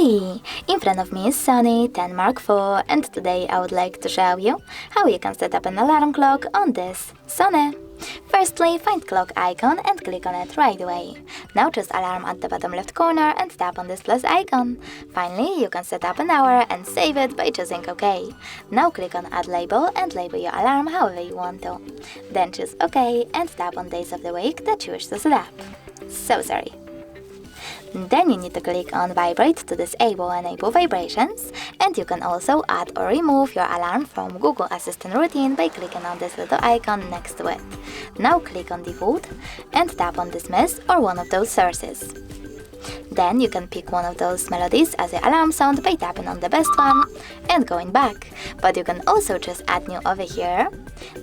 Hey! In front of me is SONY Xperia Mark IV, and today I would like to show you how you can set up an alarm clock on this SONY. Firstly, find clock icon and click on it right away. Now choose alarm at the bottom left corner and tap on this plus icon. Finally, you can set up an hour and save it by choosing OK. Now click on add label and label your alarm however you want to. Then choose OK and tap on days of the week that you wish to set up. So sorry. Then you need to click on Vibrate to disable and enable vibrations, and you can also add or remove your alarm from Google Assistant routine by clicking on this little icon next to it. Now click on Default and tap on Dismiss or one of those sources. Then you can pick one of those melodies as your alarm sound by tapping on the best one and going back, but you can also just add new over here.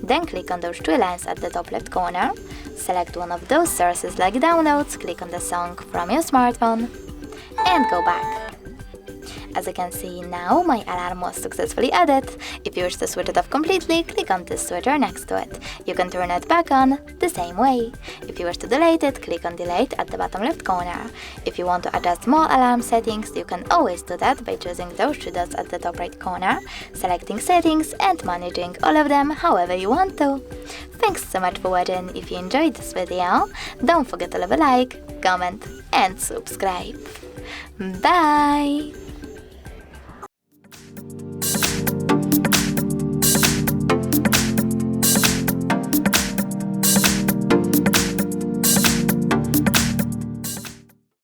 Then click on those three lines at the top left corner, select one of those sources like downloads, click on the song from your smartphone and go back. As you can see now, my alarm was successfully added. If you wish to switch it off completely, click on this switcher next to it. You can turn it back on the same way. If you wish to delete it, click on Delete at the bottom left corner. If you want to adjust more alarm settings, you can always do that by choosing those three dots at the top right corner, selecting settings and managing all of them however you want to. Thanks so much for watching. If you enjoyed this video, don't forget to leave a like, comment and subscribe. Bye!